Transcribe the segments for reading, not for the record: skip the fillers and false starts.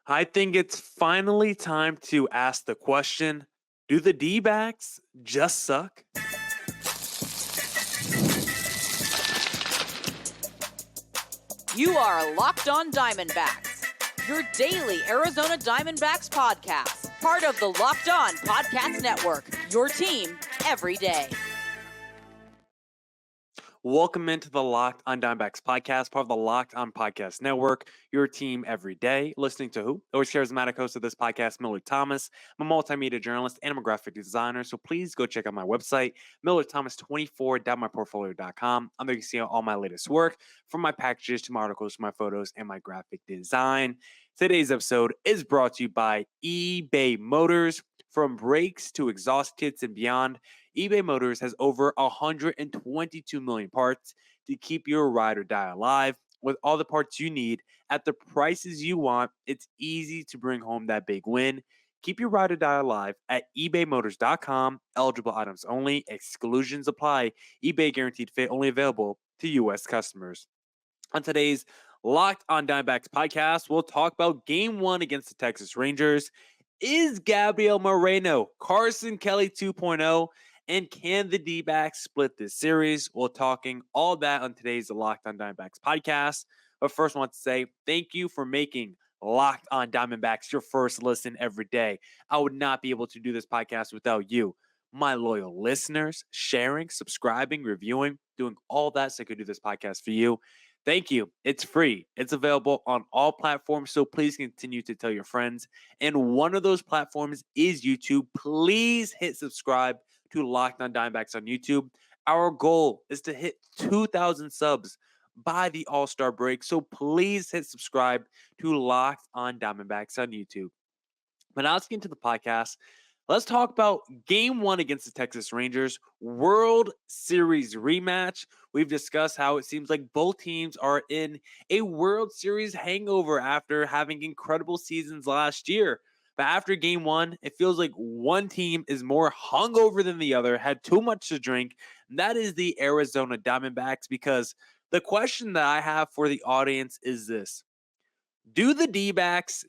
I think it's finally time to ask the question, do the D-backs just suck? You are Locked On Diamondbacks, your daily Arizona Diamondbacks podcast, part of the Locked On Podcast Network, your team every day. Welcome into the Locked On Diamondbacks podcast, part of the Locked On Podcast Network, your team every day. Listening to who? Always charismatic host of this podcast, Millard Thomas. I'm a multimedia journalist and I'm a graphic designer, so please go check out my website, millardthomas24.myportfolio.com. I'm there you can see all my latest work, from my packages to my articles to my photos and my graphic design. Today's episode is brought to you by eBay Motors. From brakes to exhaust kits and beyond, eBay Motors has over 122 million parts to keep your ride or die alive. With all the parts you need at the prices you want, it's easy to bring home that big win. Keep your ride or die alive at ebaymotors.com. Eligible items only. Exclusions apply. eBay guaranteed fit only available to U.S. customers. On today's Locked On Diamondbacks podcast, we'll talk about Game 1 against the Texas Rangers. Is Gabriel Moreno Carson Kelly 2.0? And can the D-backs split this series? We're talking all that on today's Locked On Diamondbacks podcast. But first, I want to say thank you for making Locked On Diamondbacks your first listen every day. I would not be able to do this podcast without you, my loyal listeners, sharing, subscribing, reviewing, doing all that so I could do this podcast for you. Thank you. It's free. It's available on all platforms, so please continue to tell your friends. And one of those platforms is YouTube. Please hit subscribe to Locked On Diamondbacks on YouTube. Our goal is to hit 2,000 subs by the All-Star break, so please hit subscribe to Locked On Diamondbacks on YouTube. But now let's get into the podcast. Let's talk about Game 1 against the Texas Rangers, World Series rematch. We've discussed how it seems like both teams are in a World Series hangover after having incredible seasons last year. But after Game 1, it feels like one team is more hungover than the other, had too much to drink, and that is the Arizona Diamondbacks, because the question that I have for the audience is this: do the D-backs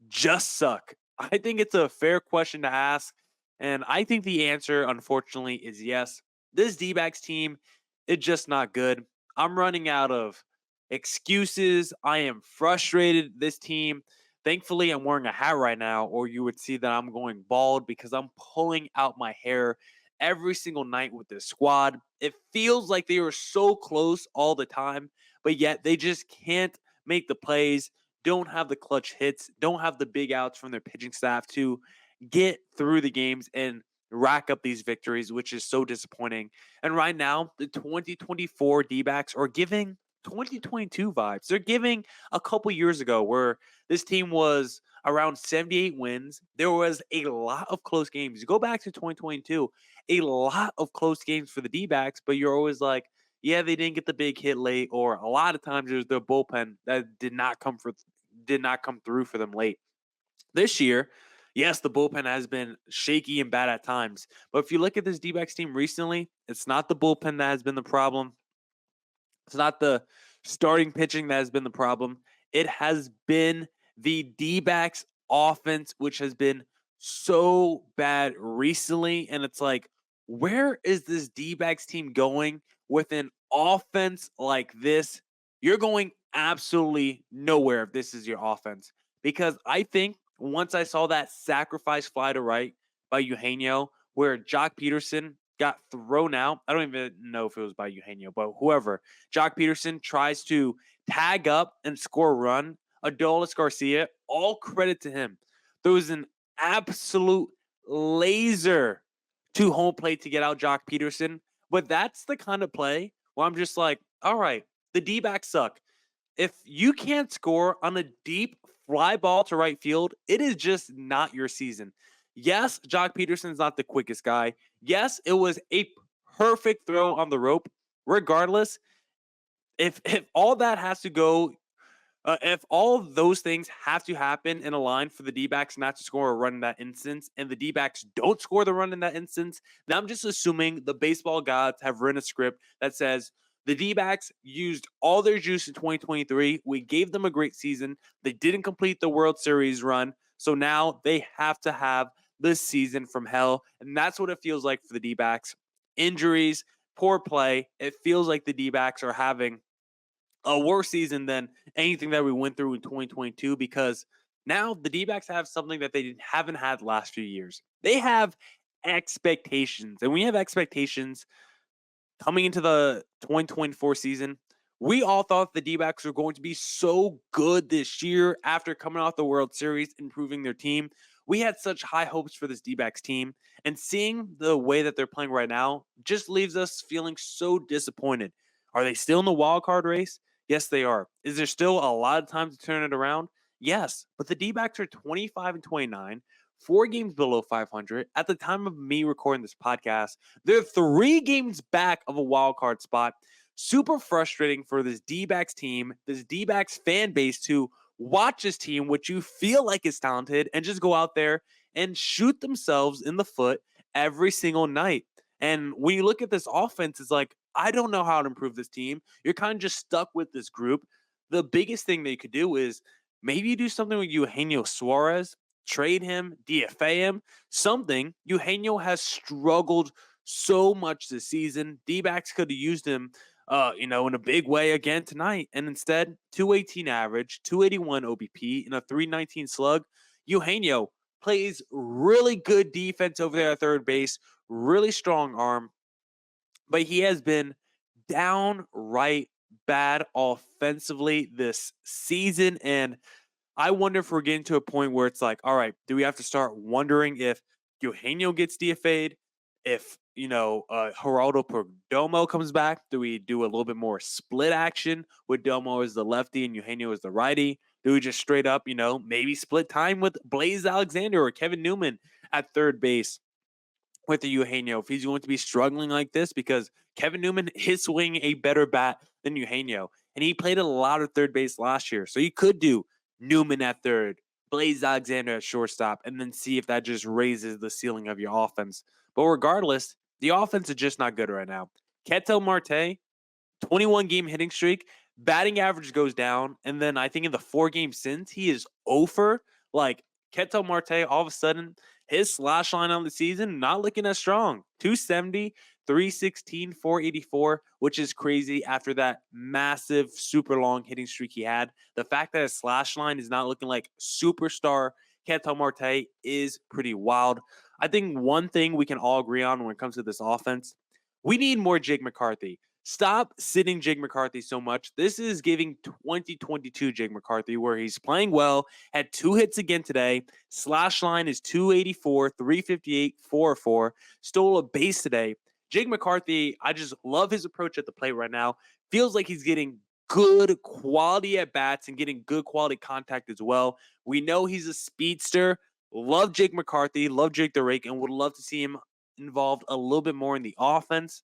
just suck? I think it's a fair question to ask, and I think the answer, unfortunately, is yes. This D-backs team is just not good. I'm running out of excuses. I am frustrated. This team, thankfully, I'm wearing a hat right now, or you would see that I'm going bald because I'm pulling out my hair every single night with this squad. It feels like they are so close all the time, but yet they just can't make the plays, don't have the clutch hits, don't have the big outs from their pitching staff to get through the games and rack up these victories, which is so disappointing. And right now, the 2024 D-backs are giving 2022 vibes. They're giving a couple years ago where this team was around 78 wins. There was a lot of close games. You go back to 2022, a lot of close games for the D-backs, but you're always like, yeah, they didn't get the big hit late, or a lot of times there's the bullpen that did not come through for them late. This year, yes, the bullpen has been shaky and bad at times, but if you look at this D-backs team recently, it's not the bullpen that has been the problem. It's not the starting pitching that has been the problem. It has been the D-backs offense, which has been so bad recently, and it's like, where is this D-backs team going with an offense like this? You're going absolutely nowhere if this is your offense. Because I think once I saw that sacrifice fly to right by Eugenio, where Jock Peterson got thrown out, I don't even know if it was by Eugenio, but whoever, Jock Peterson tries to tag up and score a run. Adolis Garcia, all credit to him. There was an absolute laser to home plate to get out Jock Peterson. But that's the kind of play where I'm just like, all right, the D-backs suck. If you can't score on a deep fly ball to right field, it is just not your season. Yes, Jock Peterson's not the quickest guy. Yes, it was a perfect throw on the rope. Regardless, if all that has to go, if all of those things have to happen in a line for the D-backs not to score a run in that instance, and the D-backs don't score the run in that instance, then I'm just assuming the baseball gods have written a script that says The D-backs used all their juice in 2023. We gave them a great season. They didn't complete the World Series run, so now they have to have this season from hell, and that's what it feels like for the D-backs. Injuries, poor play. It feels like the D-backs are having a worse season than anything that we went through in 2022 because now the D-backs have something that they haven't had the last few years. They have expectations, and we have expectations coming into the 2024 season. We all thought the D-backs were going to be so good this year after coming off the World Series, improving their team. We had such high hopes for this D-backs team, and seeing the way that they're playing right now just leaves us feeling so disappointed. Are they still in the wild card race? Yes, they are. Is there still a lot of time to turn it around? Yes, but the D-backs are 25 and 29, 4 games below 500 at the time of me recording this podcast. They're 3 games back of a wild card spot. Super frustrating for this D-backs team, this D-backs fan base to watch this team, which you feel like is talented, and just go out there and shoot themselves in the foot every single night. And when you look at this offense, it's like, I don't know how to improve this team. You're kind of just stuck with this group. The biggest thing that you could do is maybe you do something with Eugenio Suarez, trade him, DFA him, something. Eugenio has struggled so much this season. D-backs could have used him, in a big way again tonight. And instead, 218 average, 281 OBP, and a 319 slug. Eugenio plays really good defense over there at third base, really strong arm, but he has been downright bad offensively this season. And I wonder if we're getting to a point where it's like, all right, do we have to start wondering if Eugenio gets DFA'd? If, Geraldo Perdomo comes back, do we do a little bit more split action with Domo as the lefty and Eugenio as the righty? Do we just straight up, maybe split time with Blaze Alexander or Kevin Newman at third base with the Eugenio if he's going to be struggling like this? Because Kevin Newman is swinging a better bat than Eugenio, and he played a lot of third base last year. So you could do Newman at third, Blaze Alexander at shortstop, and then see if that just raises the ceiling of your offense. But regardless, the offense is just not good right now. Ketel Marte, 21-game hitting streak, batting average goes down, and then I think in the 4 games since, he is over. Like, Ketel Marte, all of a sudden, his slash line on the season, not looking as strong. 270, 316, 484, which is crazy after that massive, super long hitting streak he had. The fact that his slash line is not looking like superstar Ketel Marte is pretty wild. I think one thing we can all agree on when it comes to this offense, we need more Jake McCarthy. Stop sitting Jake McCarthy so much. This is giving 2022 Jake McCarthy, where he's playing well, had 2 hits again today. Slash line is 284, 358, 404. Stole a base today. Jake McCarthy, I just love his approach at the plate right now. Feels like he's getting good quality at bats and getting good quality contact as well. We know he's a speedster. Love Jake McCarthy, love Jake the Rake, and would love to see him involved a little bit more in the offense.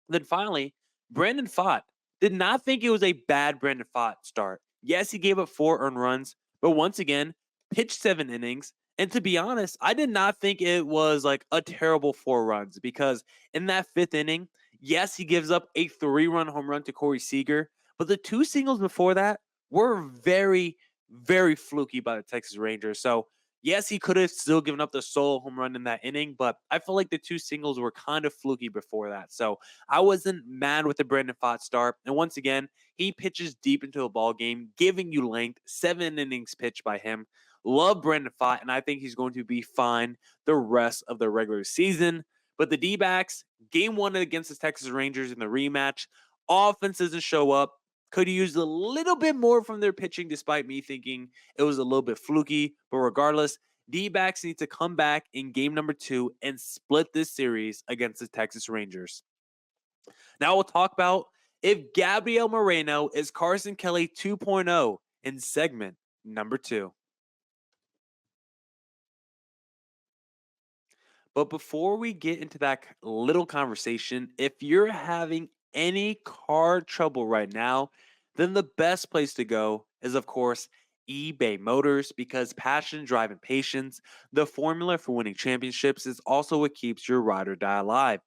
Then finally, Brandon Pfaadt. Did not think it was a bad Brandon Pfaadt start. Yes, he gave up 4 earned runs, but once again, pitched 7 innings. And to be honest, I did not think it was like a terrible 4 runs because in that 5th inning, yes, he gives up a 3-run home run to Corey Seager, but the 2 singles before that were very, very fluky by the Texas Rangers. So yes, he could have still given up the solo home run in that inning, but I feel like the 2 singles were kind of fluky before that. So I wasn't mad with the Brandon Pfaadt start. And once again, he pitches deep into a ball game, giving you length. 7 innings pitched by him. Love Brandon Pfaadt, and I think he's going to be fine the rest of the regular season. But the D-backs, game 1 against the Texas Rangers in the rematch, offense doesn't show up. Could have used a little bit more from their pitching, despite me thinking it was a little bit fluky. But regardless, D-backs need to come back in game number 2 and split this series against the Texas Rangers. Now we'll talk about if Gabriel Moreno is Carson Kelly 2.0 in segment number 2. But before we get into that little conversation, if you're having any car trouble right now, then the best place to go is, of course, eBay Motors, because passion, drive, and patience, the formula for winning championships, is also what keeps your ride or die alive.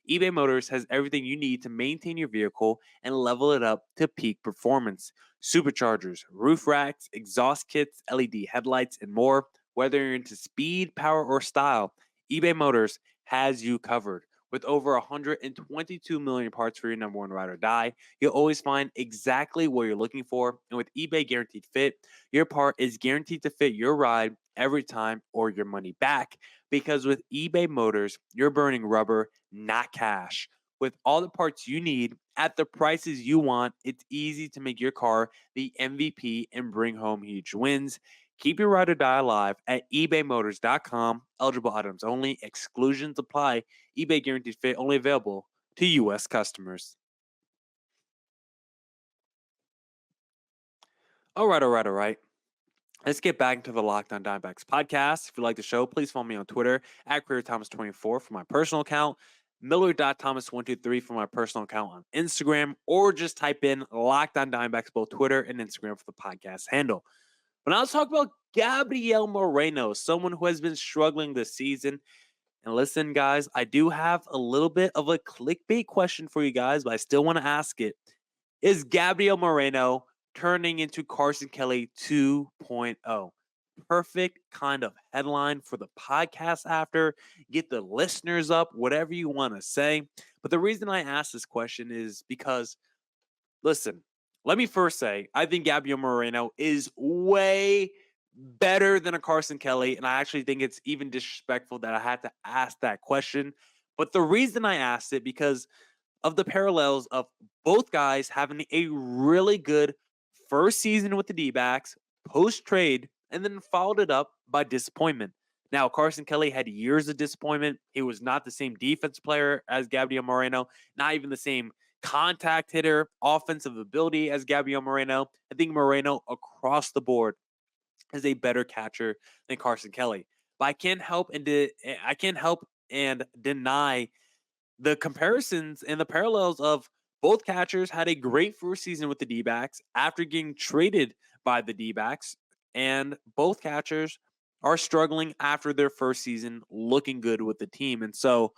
eBay Motors has everything you need to maintain your vehicle and level it up to peak performance. Superchargers, roof racks, exhaust kits, LED headlights, and more. Whether you're into speed, power, or style, eBay Motors has you covered. With over 122 million parts for your number one ride or die, you'll always find exactly what you're looking for. And with eBay Guaranteed Fit, your part is guaranteed to fit your ride every time or your money back. Because with eBay Motors, you're burning rubber, not cash. With all the parts you need at the prices you want, it's easy to make your car the MVP and bring home huge wins. Keep your ride or die alive at ebaymotors.com. Eligible items only, exclusions apply. eBay Guaranteed Fit only available to U.S. customers. All right. Let's get back into the Locked On Diamondbacks podcast. If you like the show, please follow me on Twitter at CareerThomas24 for my personal account, Millard.Thomas123 for my personal account on Instagram, or just type in Locked On Diamondbacks, both Twitter and Instagram for the podcast handle. But now let's talk about Gabriel Moreno, someone who has been struggling this season. And listen, guys, I do have a little bit of a clickbait question for you guys, but I still want to ask it. Is Gabriel Moreno turning into Carson Kelly 2.0? Perfect kind of headline for the podcast after. Get the listeners up, whatever you want to say. But the reason I ask this question is because, listen, let me first say, I think Gabriel Moreno is way better than a Carson Kelly. And I actually think it's even disrespectful that I had to ask that question. But the reason I asked it, because of the parallels of both guys having a really good first season with the Dbacks, post-trade, and then followed it up by disappointment. Now, Carson Kelly had years of disappointment. He was not the same defense player as Gabriel Moreno, not even the same contact hitter, offensive ability as Gabriel Moreno. I think Moreno across the board is a better catcher than Carson Kelly. But I can't help and deny the comparisons and the parallels of both catchers had a great first season with the D-backs after getting traded by the D-backs, and both catchers are struggling after their first season looking good with the team. And so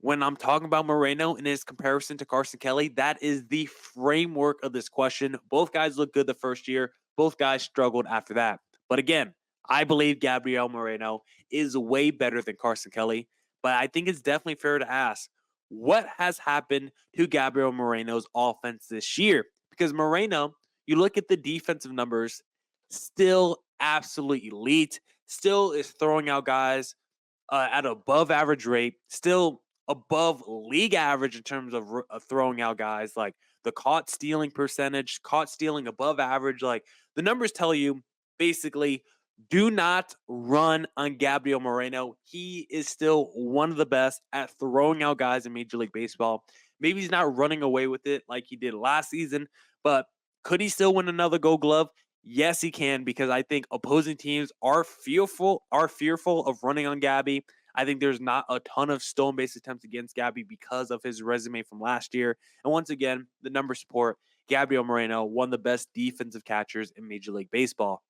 when I'm talking about Moreno in his comparison to Carson Kelly, that is the framework of this question. Both guys look good the first year. Both guys struggled after that. But again, I believe Gabriel Moreno is way better than Carson Kelly. But I think it's definitely fair to ask, what has happened to Gabriel Moreno's offense this year? Because Moreno, you look at the defensive numbers, still absolutely elite, still is throwing out guys at above average rate, still above league average in terms of throwing out guys, like the caught stealing percentage, caught stealing above average. Like the numbers tell you basically, do not run on Gabriel Moreno. He is still one of the best at throwing out guys in Major League Baseball. Maybe he's not running away with it like he did last season, but could he still win another Gold Glove? Yes, he can, because I think opposing teams are fearful of running on Gabby. I think there's not a ton of stolen base attempts against Gabby because of his resume from last year. And once again, the numbers support Gabriel Moreno, one of the best defensive catchers in Major League Baseball.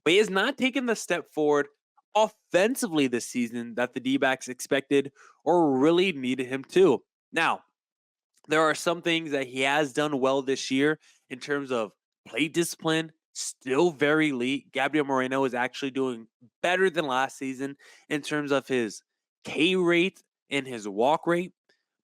But he has not taken the step forward offensively this season that the D-backs expected or really needed him to. Now, there are some things that he has done well this year in terms of plate discipline, still very elite. Gabriel Moreno is actually doing better than last season in terms of his K rate and his walk rate.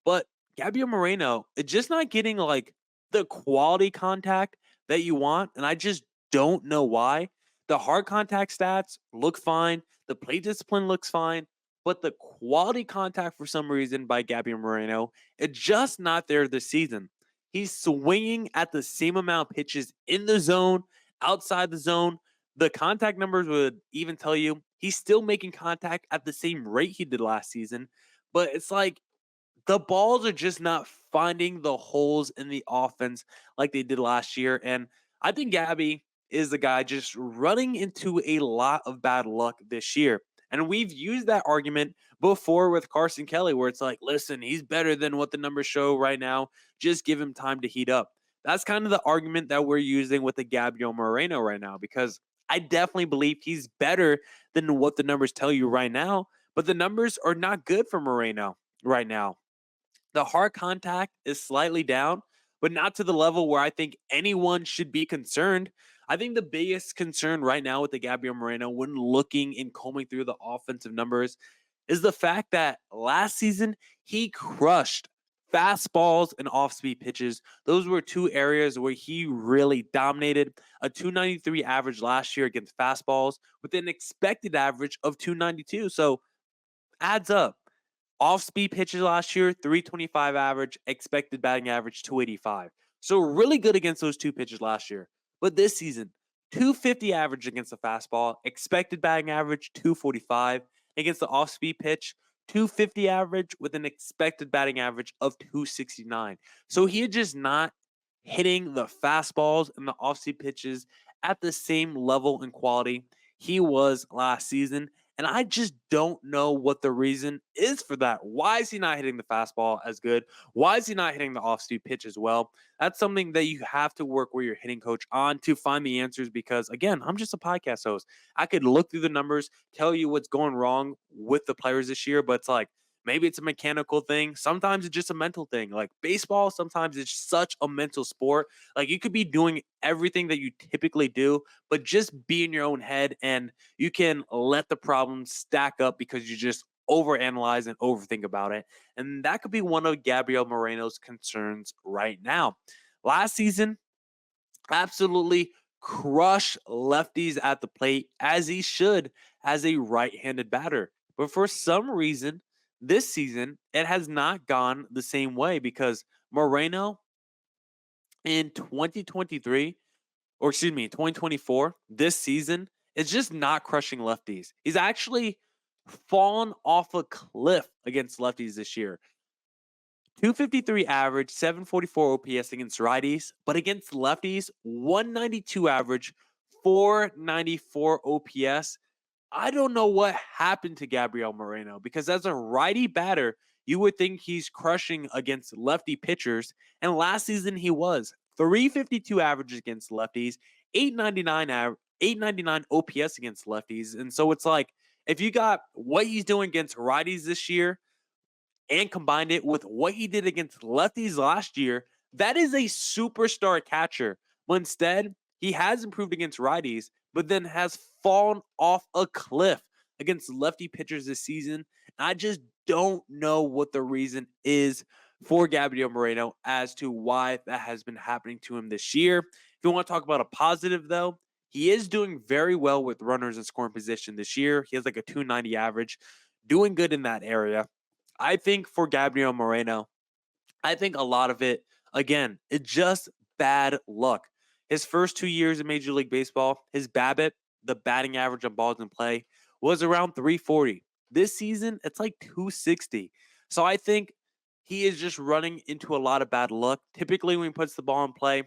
But Gabriel Moreno is just not getting like the quality contact that you want. And I just don't know why. The hard contact stats look fine. The plate discipline looks fine. But the quality contact, for some reason, by Gabriel Moreno, it's just not there this season. He's swinging at the same amount of pitches in the zone, outside the zone. The contact numbers would even tell you he's still making contact at the same rate he did last season. But it's like the balls are just not finding the holes in the offense like they did last year. And I think Gabby is the guy just running into a lot of bad luck this year. And we've used that argument before with Carson Kelly, where it's like, listen, he's better than what the numbers show right now. Just give him time to heat up. That's kind of the argument that we're using with the Gabriel Moreno right now, because I definitely believe he's better than what the numbers tell you right now. But the numbers are not good for Moreno. right now. The hard contact is slightly down, but not to the level where I think anyone should be concerned. I think the biggest concern right now with the Gabriel Moreno, when looking and combing through the offensive numbers, is the fact that last season he crushed fastballs and off speed pitches. Those were two areas where he really dominated. A 293 average last year against fastballs with an expected average of 292. So adds up. Off speed pitches last year, 325 average, expected batting average, 285. So really good against those two pitches last year. But this season, 250 average against the fastball, expected batting average, 245. Against the off speed pitch, 250 average with an expected batting average of 269. So he is just not hitting the fastballs and the off speed pitches at the same level and quality he was last season. And I just don't know what the reason is for that. Why is he not hitting the fastball as good? Why is he not hitting the off-speed pitch as well? That's something that you have to work with your hitting coach on to find the answers because, again, I'm just a podcast host. I could look through the numbers, tell you what's going wrong with the players this year, but it's like, maybe it's a mechanical thing. Sometimes it's just a mental thing. Like baseball, sometimes it's such a mental sport. Like you could be doing everything that you typically do, but just be in your own head and you can let the problems stack up because you just overanalyze and overthink about it. And that could be one of Gabriel Moreno's concerns right now. Last season, absolutely crush lefties at the plate as he should as a right-handed batter. But for some reason, this season, it has not gone the same way because Moreno in 2023 or excuse me, 2024, this season, is just not crushing lefties. He's actually fallen off a cliff against lefties this year. 253 average, 744 OPS against righties, but against lefties, 192 average, 494 OPS. I don't know what happened to Gabriel Moreno because as a righty batter, you would think he's crushing against lefty pitchers. And last season he was 352 average against lefties, 899 OPS against lefties. And so it's like if you got what he's doing against righties this year and combined it with what he did against lefties last year, that is a superstar catcher. But instead, he has improved against righties, but then has fallen off a cliff against lefty pitchers this season. I just don't know what the reason is for Gabriel Moreno as to why that has been happening to him this year. If you want to talk about a positive, though, he is doing very well with runners in scoring position this year. He has like a 290 average, doing good in that area. I think for Gabriel Moreno, I think a lot of it, again, it's just bad luck. His first 2 years in Major League Baseball, his BABIP, the batting average on balls in play, was around 340. This season, it's like 260. So I think he is just running into a lot of bad luck. Typically, when he puts the ball in play,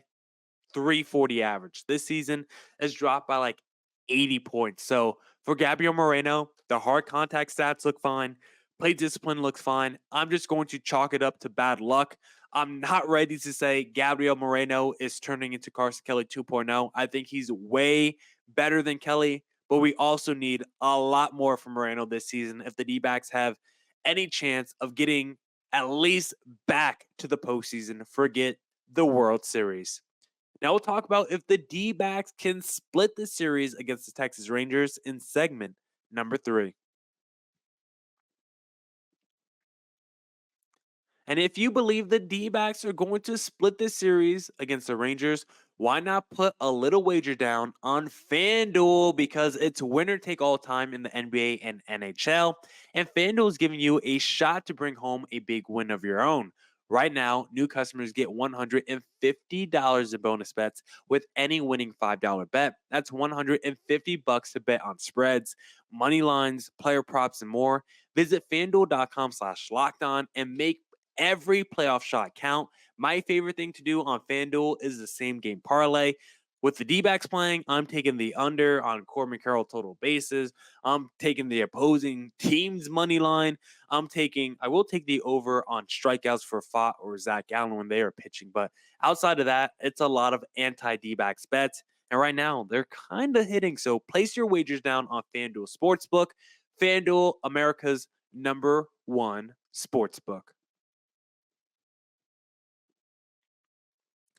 340 average. This season has dropped by like 80 points. So for Gabriel Moreno, the hard contact stats look fine. Play discipline looks fine. I'm just going to chalk it up to bad luck. I'm not ready to say Gabriel Moreno is turning into Carson Kelly 2.0. I think he's way better than Kelly, but we also need a lot more from Moreno this season if the Dbacks have any chance of getting at least back to the postseason. Forget the World Series. Now we'll talk about if the D-backs can split the series against the Texas Rangers in segment number 3. And if you believe the D-backs are going to split this series against the Rangers, why not put a little wager down on FanDuel because it's winner take all time in the NBA and NHL. And FanDuel is giving you a shot to bring home a big win of your own. Right now, new customers get $150 in bonus bets with any winning $5 bet. That's $150 to bet on spreads, money lines, player props, and more. Visit fanduel.com/lockedon and make every playoff shot count. My favorite thing to do on FanDuel is the same game parlay. With the D-backs playing, I'm taking the under on Corbin Carroll total bases. I'm taking the opposing team's money line. I will take the over on strikeouts for Fott or Zach Gallen when they are pitching. But outside of that, it's a lot of anti-D-backs bets. And right now, they're kind of hitting. So place your wagers down on FanDuel Sportsbook. FanDuel, America's #1 Sportsbook.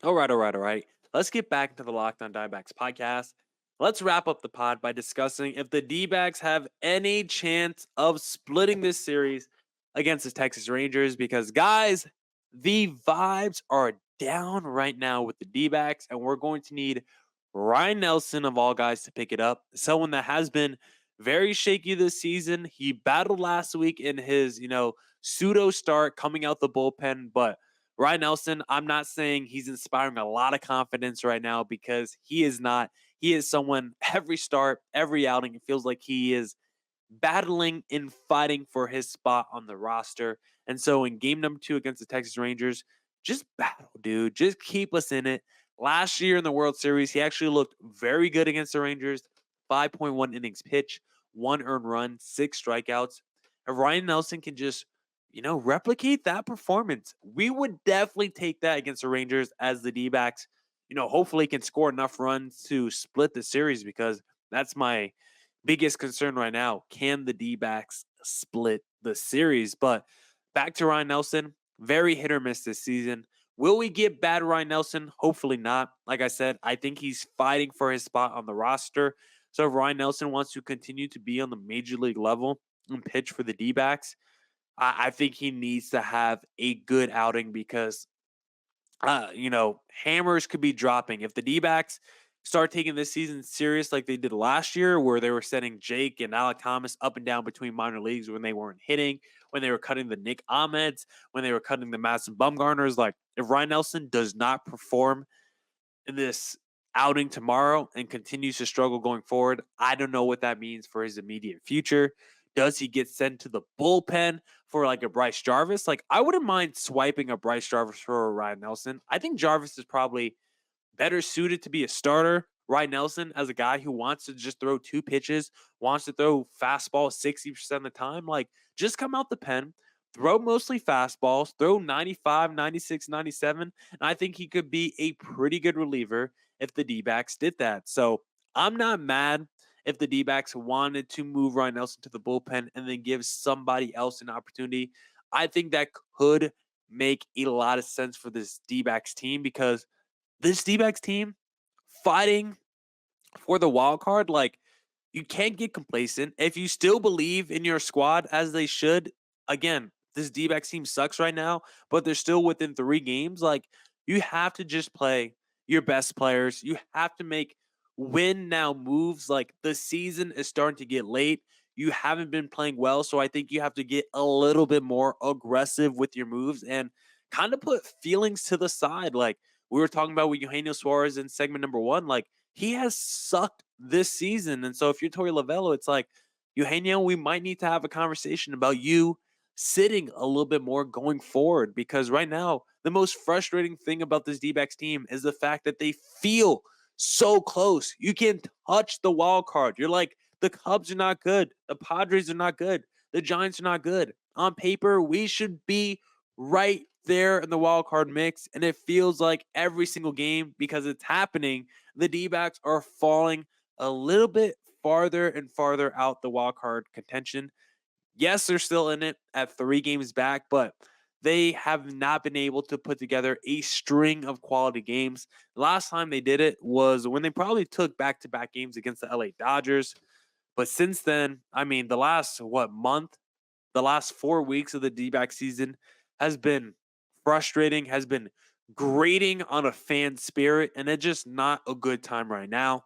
All right. Let's get back into the Locked On Diamondbacks podcast. Let's wrap up the pod by discussing if the D-backs have any chance of splitting this series against the Texas Rangers, because, guys, the vibes are down right now with the D-backs, and we're going to need Ryan Nelson, of all guys, to pick it up. Someone that has been very shaky this season. He battled last week in his, pseudo start coming out the bullpen, but Ryan Nelson, I'm not saying he's inspiring a lot of confidence right now, because he is not. He is someone every start, every outing, it feels like he is battling and fighting for his spot on the roster. And so in game number 2 against the Texas Rangers, just battle, dude. Just keep us in it. Last year in the World Series, he actually looked very good against the Rangers. 5.1 innings pitched, 1 earned run, 6 strikeouts. If Ryan Nelson can just, replicate that performance, we would definitely take that against the Rangers, as the D-backs, hopefully can score enough runs to split the series, because that's my biggest concern right now. Can the D-backs split the series? But back to Ryan Nelson, very hit or miss this season. Will we get bad Ryan Nelson? Hopefully not. Like I said, I think he's fighting for his spot on the roster. So if Ryan Nelson wants to continue to be on the major league level and pitch for the D-backs, I think he needs to have a good outing, because hammers could be dropping. If the D-backs start taking this season serious like they did last year, where they were sending Jake and Alec Thomas up and down between minor leagues when they weren't hitting, when they were cutting the Nick Ahmeds, when they were cutting the Madison Bumgarners, like, if Ryan Nelson does not perform in this outing tomorrow and continues to struggle going forward, I don't know what that means for his immediate future. Does he get sent to the bullpen for like a Bryce Jarvis? Like, I wouldn't mind swiping a Bryce Jarvis for a Ryan Nelson. I think Jarvis is probably better suited to be a starter. Ryan Nelson, as a guy who wants to just throw 2 pitches, wants to throw fastball 60% of the time, like, just come out the pen, throw mostly fastballs, throw 95, 96, 97. And I think he could be a pretty good reliever if the D-backs did that. So I'm not mad if the D-backs wanted to move Ryan Nelson to the bullpen and then give somebody else an opportunity. I think that could make a lot of sense for this D-backs team, because this D-backs team fighting for the wild card, like, you can't get complacent. If you still believe in your squad, as they should, again, this D-backs team sucks right now, but they're still within 3 games. Like, you have to just play your best players. You have to make win now moves. Like, the season is starting to get late. You haven't been playing well, so I think you have to get a little bit more aggressive with your moves and kind of put feelings to the side. Like, we were talking about with Eugenio Suarez in segment number 1, like, he has sucked this season. And so if you're Torey Lovello, it's like, Eugenio, we might need to have a conversation about you sitting a little bit more going forward, because right now, the most frustrating thing about this D-backs team is the fact that they feel so close. You can touch the wild card. You're like, the Cubs are not good. The Padres are not good. The Giants are not good. On paper, we should be right there in the wild card mix, and it feels like every single game, because it's happening, the D-backs are falling a little bit farther and farther out the wild card contention. Yes, they're still in it at 3 games back, but they have not been able to put together a string of quality games. Last time they did it was when they probably took back-to-back games against the LA Dodgers. But since then, I mean, the last, month, the last 4 weeks of the D-back season has been frustrating, has been grating on a fan spirit, and it's just not a good time right now.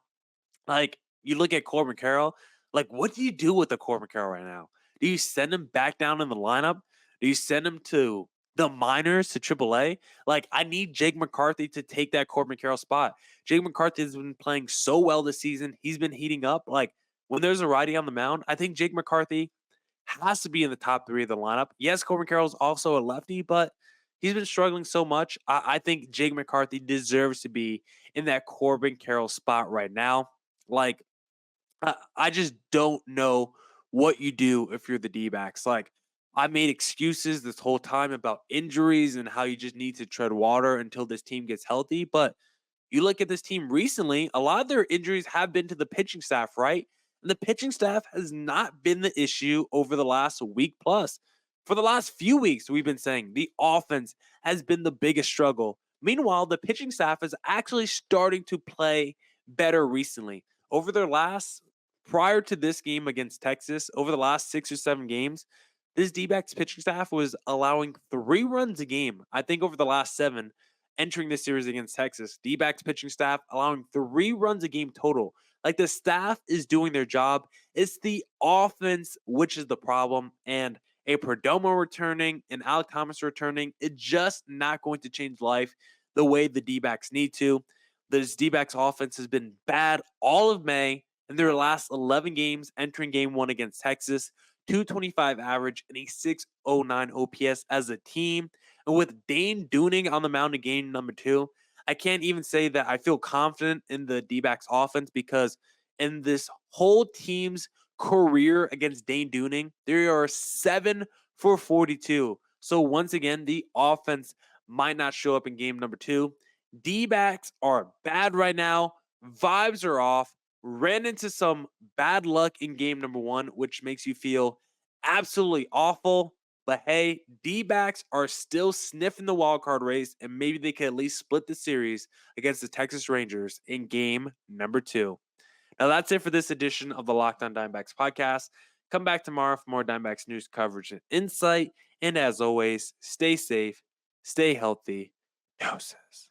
Like, you look at Corbin Carroll, like, what do you do with the Corbin Carroll right now? Do you send him back down in the lineup? Do you send him to the minors, to AAA? Like, I need Jake McCarthy to take that Corbin Carroll spot. Jake McCarthy has been playing so well this season. He's been heating up. Like, when there's a righty on the mound, I think Jake McCarthy has to be in the top 3 of the lineup. Yes, Corbin Carroll's also a lefty, but he's been struggling so much. I think Jake McCarthy deserves to be in that Corbin Carroll spot right now. Like, I just don't know what you do if you're the D-backs. Like, I made excuses this whole time about injuries and how you just need to tread water until this team gets healthy. But you look at this team recently, a lot of their injuries have been to the pitching staff, right? And the pitching staff has not been the issue over the last week plus. For the last few weeks, we've been saying the offense has been the biggest struggle. Meanwhile, the pitching staff is actually starting to play better recently. Over their last, prior to this game against Texas, over the last 6 or 7 games, this D-backs pitching staff was allowing 3 runs a game. I think over the last 7 entering this series against Texas, D-backs pitching staff allowing 3 runs a game total. Like the staff is doing their job. It's the offense which is the problem. And a Perdomo returning and Alec Thomas returning, it's just not going to change life the way the D-backs need to. This D-backs offense has been bad all of May in their last 11 games entering game 1 against Texas. 225 average and a 609 OPS as a team. And with Dane Dooning on the mound in game number 2, I can't even say that I feel confident in the D-backs offense because in this whole team's career against Dane Dooning, there are 7 for 42. So once again, the offense might not show up in game number 2. D-backs are bad right now. Vibes are off. Ran into some bad luck in game number 1, which makes you feel absolutely awful. But hey, D-backs are still sniffing the wild card race, and maybe they can at least split the series against the Texas Rangers in game number 2. Now that's it for this edition of the Locked On Diamondbacks podcast. Come back tomorrow for more Diamondbacks news coverage and insight. And as always, stay safe, stay healthy. Doses.